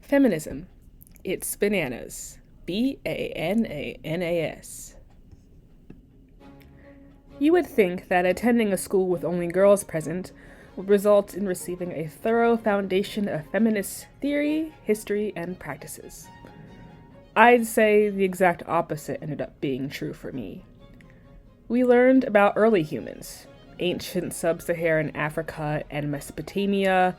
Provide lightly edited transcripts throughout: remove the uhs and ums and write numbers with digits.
Feminism. It's bananas. Bananas. You would think that attending a school with only girls present would result in receiving a thorough foundation of feminist theory, history, and practices. I'd say the exact opposite ended up being true for me. We learned about early humans, ancient sub-Saharan Africa and Mesopotamia,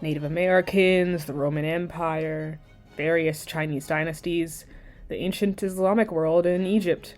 Native Americans, the Roman Empire, various Chinese dynasties, the ancient Islamic world, and Egypt.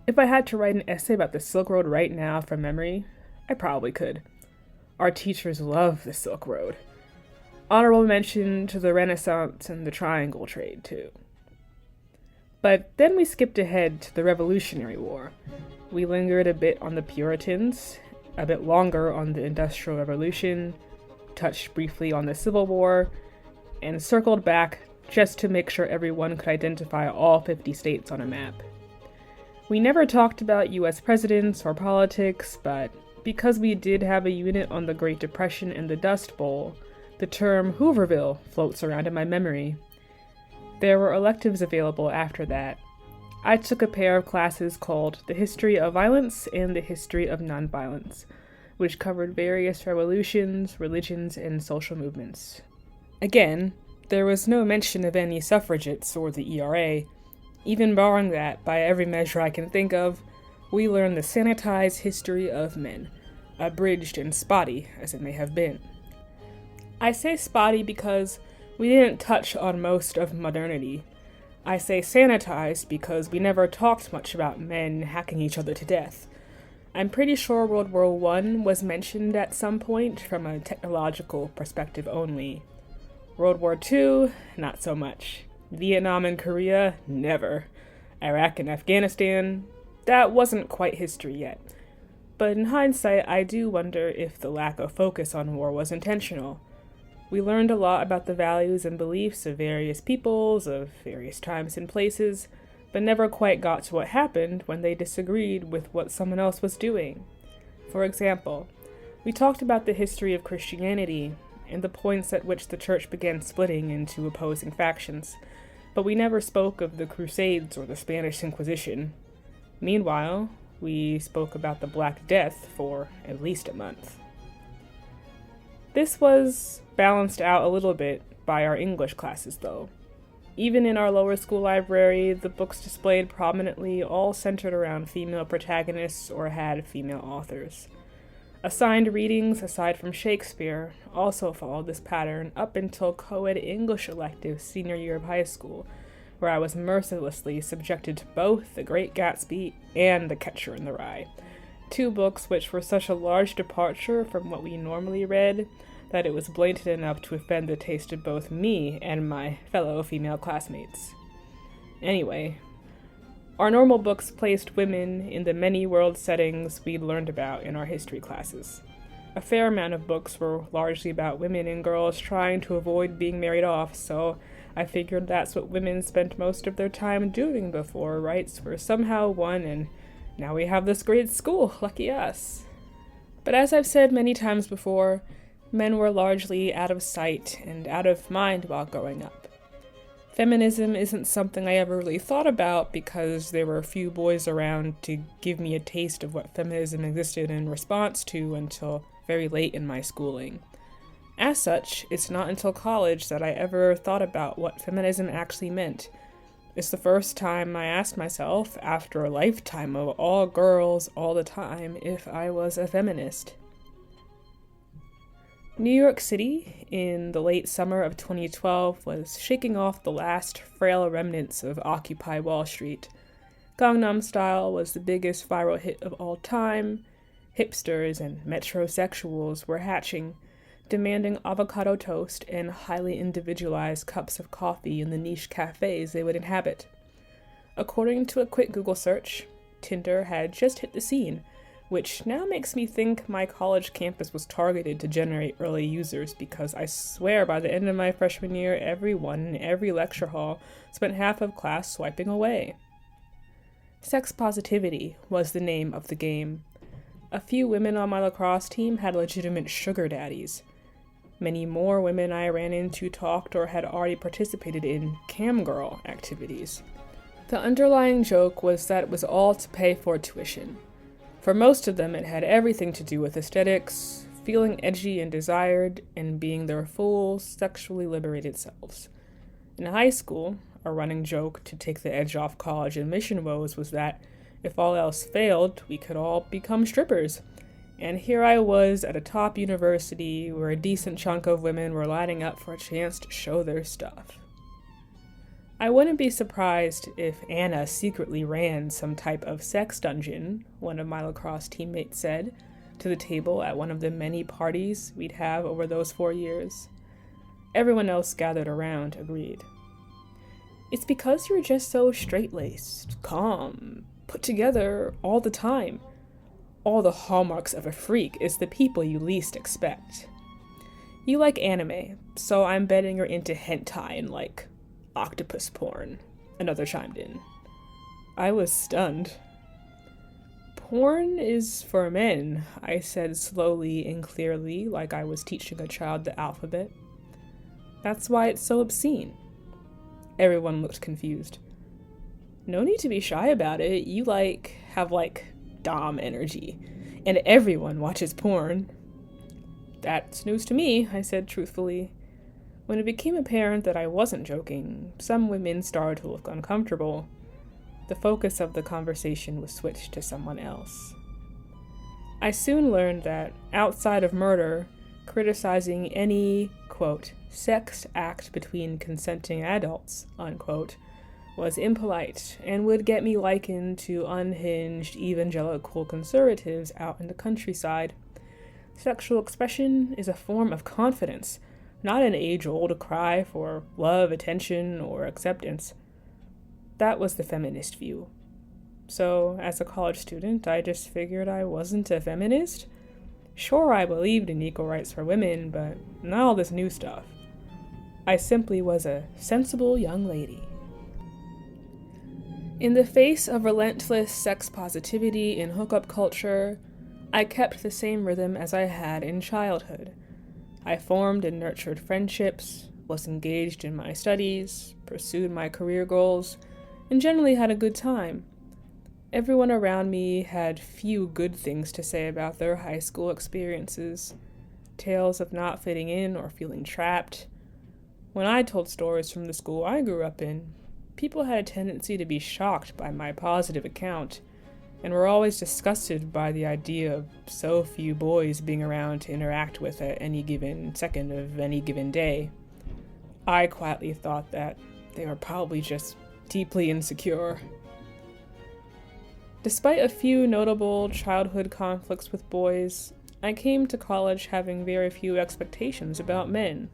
If I had to write an essay about the Silk Road right now from memory, I probably could. Our teachers love the Silk Road. Honorable mention to the Renaissance and the triangle trade, too. But then we skipped ahead to the Revolutionary War. We lingered a bit on the Puritans, a bit longer on the Industrial Revolution, touched briefly on the Civil War, and circled back just to make sure everyone could identify all 50 states on a map. We never talked about US presidents or politics, but because we did have a unit on the Great Depression and the Dust Bowl, the term Hooverville floats around in my memory. There were electives available after that. I took a pair of classes called The History of Violence and The History of Nonviolence, which covered various revolutions, religions, and social movements. Again, there was no mention of any suffragettes or the ERA. Even barring that, by every measure I can think of, we learned the sanitized history of men, abridged and spotty as it may have been. I say spotty because we didn't touch on most of modernity. I say sanitized because we never talked much about men hacking each other to death. I'm pretty sure World War I was mentioned at some point from a technological perspective only. World War II, not so much. Vietnam and Korea, never. Iraq and Afghanistan, that wasn't quite history yet. But in hindsight, I do wonder if the lack of focus on war was intentional. We learned a lot about the values and beliefs of various peoples, of various times and places, but never quite got to what happened when they disagreed with what someone else was doing. For example, we talked about the history of Christianity and the points at which the church began splitting into opposing factions, but we never spoke of the Crusades or the Spanish Inquisition. Meanwhile, we spoke about the Black Death for at least a month. This was balanced out a little bit by our English classes, though. Even in our lower school library, the books displayed prominently all centered around female protagonists or had female authors. Assigned readings, aside from Shakespeare, also followed this pattern up until co-ed English elective senior year of high school, where I was mercilessly subjected to both The Great Gatsby and The Catcher in the Rye, two books which were such a large departure from what we normally read that it was blatant enough to offend the taste of both me and my fellow female classmates. Anyway, our normal books placed women in the many world settings we'd learned about in our history classes. A fair amount of books were largely about women and girls trying to avoid being married off, so I figured that's what women spent most of their time doing before rights were somehow won, and now we have this great school, lucky us. But as I've said many times before, men were largely out of sight and out of mind while growing up. Feminism isn't something I ever really thought about because there were a few boys around to give me a taste of what feminism existed in response to until very late in my schooling. As such, it's not until college that I ever thought about what feminism actually meant. It's the first time I asked myself, after a lifetime of all girls all the time, if I was a feminist. New York City, in the late summer of 2012, was shaking off the last frail remnants of Occupy Wall Street. Gangnam Style was the biggest viral hit of all time. Hipsters and metrosexuals were hatching, demanding avocado toast and highly individualized cups of coffee in the niche cafes they would inhabit. According to a quick Google search, Tinder had just hit the scene, which now makes me think my college campus was targeted to generate early users because I swear by the end of my freshman year, everyone in every lecture hall spent half of class swiping away. Sex positivity was the name of the game. A few women on my lacrosse team had legitimate sugar daddies. Many more women I ran into talked or had already participated in camgirl activities. The underlying joke was that it was all to pay for tuition. For most of them, it had everything to do with aesthetics, feeling edgy and desired, and being their full, sexually liberated selves. In high school, a running joke to take the edge off college admission woes was that if all else failed, we could all become strippers. And here I was at a top university where a decent chunk of women were lining up for a chance to show their stuff. I wouldn't be surprised if Anna secretly ran some type of sex dungeon, one of my lacrosse teammates said, to the table at one of the many parties we'd have over those 4 years. Everyone else gathered around agreed. It's because you're just so straight-laced, calm, put together all the time. All the hallmarks of a freak is the people you least expect. You like anime, so I'm betting you're into hentai and like octopus porn, another chimed in. I was stunned. Porn is for men, I said slowly and clearly, like I was teaching a child the alphabet. That's why it's so obscene. Everyone looked confused. No need to be shy about it. You have dom energy, and everyone watches porn. That's news to me, I said truthfully. When it became apparent that I wasn't joking, some women started to look uncomfortable. The focus of the conversation was switched to someone else. I soon learned that, outside of murder, criticizing any, quote, sex act between consenting adults, unquote, was impolite and would get me likened to unhinged evangelical conservatives out in the countryside. Sexual expression is a form of confidence, not an age-old cry for love, attention, or acceptance. That was the feminist view. So, as a college student, I just figured I wasn't a feminist. Sure, I believed in equal rights for women, but not all this new stuff. I simply was a sensible young lady. In the face of relentless sex positivity in hookup culture, I kept the same rhythm as I had in childhood. I formed and nurtured friendships, was engaged in my studies, pursued my career goals, and generally had a good time. Everyone around me had few good things to say about their high school experiences, tales of not fitting in or feeling trapped. When I told stories from the school I grew up in, people had a tendency to be shocked by my positive account, and were always disgusted by the idea of so few boys being around to interact with at any given second of any given day. I quietly thought that they were probably just deeply insecure. Despite a few notable childhood conflicts with boys, I came to college having very few expectations about men.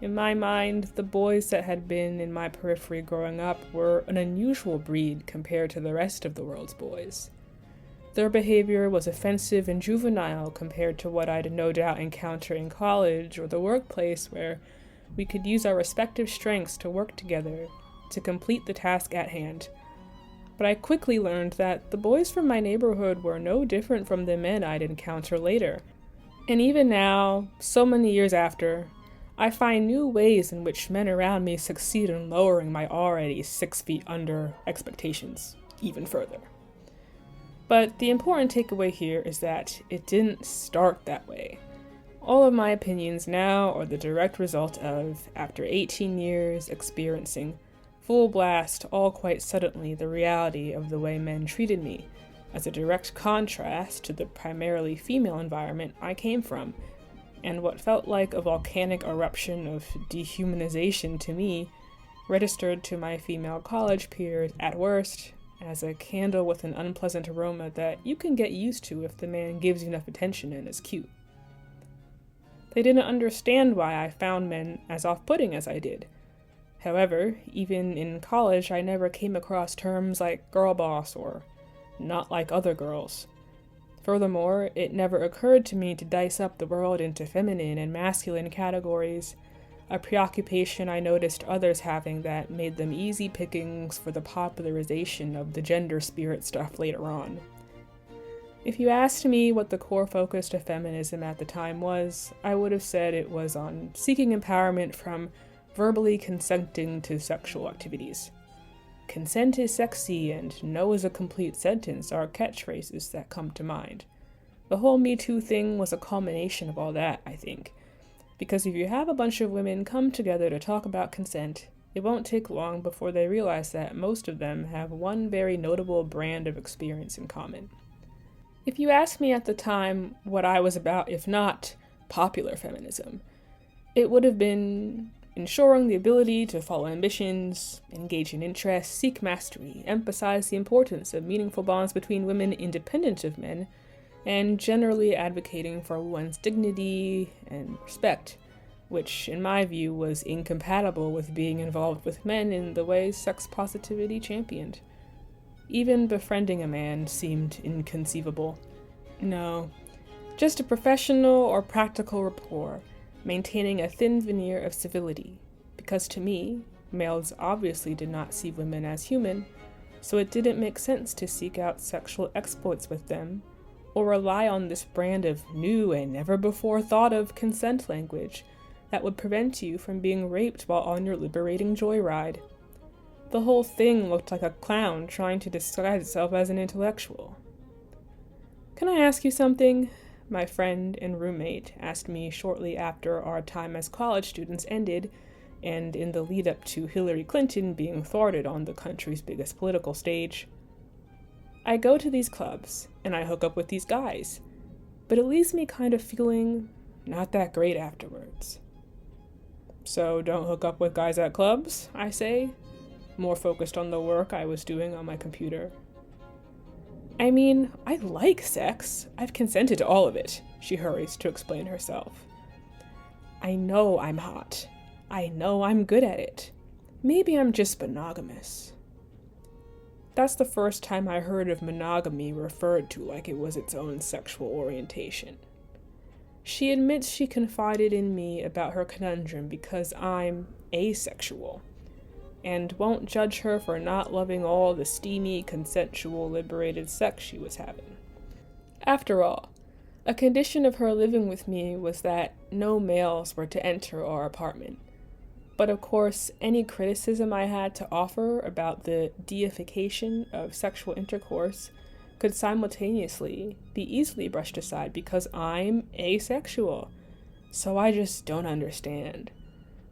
In my mind, the boys that had been in my periphery growing up were an unusual breed compared to the rest of the world's boys. Their behavior was offensive and juvenile compared to what I'd no doubt encounter in college or the workplace, where we could use our respective strengths to work together to complete the task at hand. But I quickly learned that the boys from my neighborhood were no different from the men I'd encounter later. And even now, so many years after, I find new ways in which men around me succeed in lowering my already 6 feet under expectations even further. But the important takeaway here is that it didn't start that way. All of my opinions now are the direct result of, after 18 years experiencing full blast, all quite suddenly, the reality of the way men treated me, as a direct contrast to the primarily female environment I came from, and what felt like a volcanic eruption of dehumanization to me registered to my female college peers at worst as a candle with an unpleasant aroma that you can get used to if the man gives you enough attention and is cute. They didn't understand why I found men as off-putting as I did. However, even in college, I never came across terms like girl boss or not like other girls. Furthermore, it never occurred to me to dice up the world into feminine and masculine categories, a preoccupation I noticed others having that made them easy pickings for the popularization of the gender spirit stuff later on. If you asked me what the core focus of feminism at the time was, I would have said it was on seeking empowerment from verbally consenting to sexual activities. Consent is sexy and no is a complete sentence are catchphrases that come to mind. The whole Me Too thing was a culmination of all that, I think. Because if you have a bunch of women come together to talk about consent, it won't take long before they realize that most of them have one very notable brand of experience in common. If you asked me at the time what I was about, if not popular feminism, it would have been ensuring the ability to follow ambitions, engage in interests, seek mastery, emphasize the importance of meaningful bonds between women independent of men, and generally advocating for one's dignity and respect, which, in my view, was incompatible with being involved with men in the ways sex positivity championed. Even befriending a man seemed inconceivable. No, just a professional or practical rapport, maintaining a thin veneer of civility, because to me, males obviously did not see women as human, so it didn't make sense to seek out sexual exploits with them, or rely on this brand of new and never before thought of consent language that would prevent you from being raped while on your liberating joyride. The whole thing looked like a clown trying to disguise itself as an intellectual. "Can I ask you something?" my friend and roommate asked me shortly after our time as college students ended, and in the lead up to Hillary Clinton being thwarted on the country's biggest political stage. "I go to these clubs, and I hook up with these guys, but it leaves me kind of feeling not that great afterwards." "So don't hook up with guys at clubs," I say, more focused on the work I was doing on my computer. "I mean, I like sex. I've consented to all of it," she hurries to explain herself. "I know I'm hot. I know I'm good at it. Maybe I'm just monogamous." That's the first time I heard of monogamy referred to like it was its own sexual orientation. She admits she confided in me about her conundrum because I'm asexual, and won't judge her for not loving all the steamy, consensual, liberated sex she was having. After all, a condition of her living with me was that no males were to enter our apartment. But of course, any criticism I had to offer about the deification of sexual intercourse could simultaneously be easily brushed aside because I'm asexual. So I just don't understand.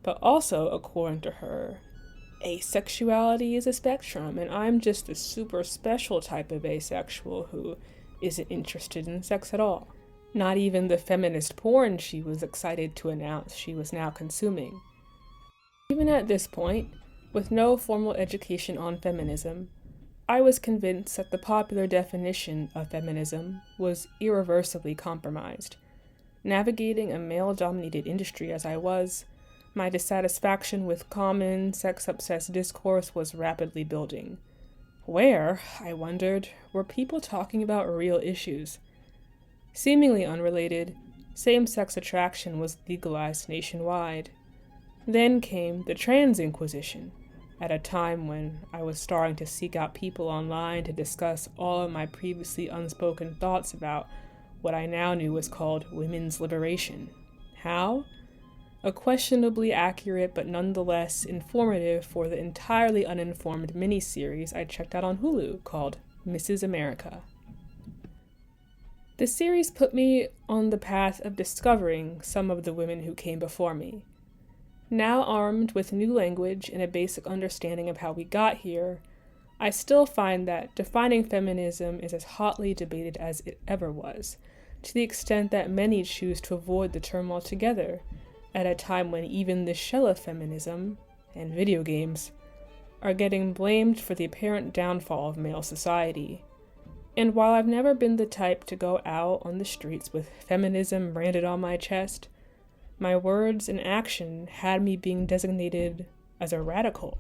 But also, according to her, asexuality is a spectrum, and I'm just a super special type of asexual who isn't interested in sex at all. Not even the feminist porn she was excited to announce she was now consuming. Even at this point, with no formal education on feminism, I was convinced that the popular definition of feminism was irreversibly compromised. Navigating a male-dominated industry as I was, my dissatisfaction with common, sex-obsessed discourse was rapidly building. Where, I wondered, were people talking about real issues? Seemingly unrelated, same-sex attraction was legalized nationwide. Then came the Trans Inquisition, at a time when I was starting to seek out people online to discuss all of my previously unspoken thoughts about what I now knew was called women's liberation. How? A questionably accurate but nonetheless informative for the entirely uninformed miniseries I checked out on Hulu called Mrs. America. The series put me on the path of discovering some of the women who came before me. Now armed with new language and a basic understanding of how we got here, I still find that defining feminism is as hotly debated as it ever was, to the extent that many choose to avoid the term altogether, at a time when even the shell of feminism, and video games, are getting blamed for the apparent downfall of male society. And while I've never been the type to go out on the streets with feminism branded on my chest, my words and action had me being designated as a radical,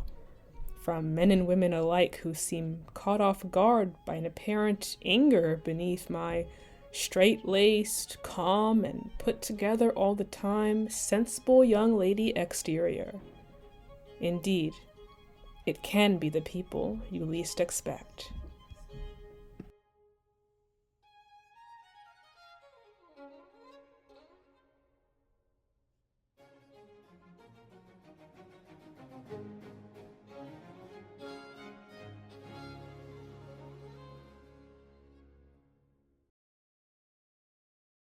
from men and women alike who seem caught off guard by an apparent anger beneath my straight-laced, calm, and put-together all the time, sensible young lady exterior. Indeed, it can be the people you least expect.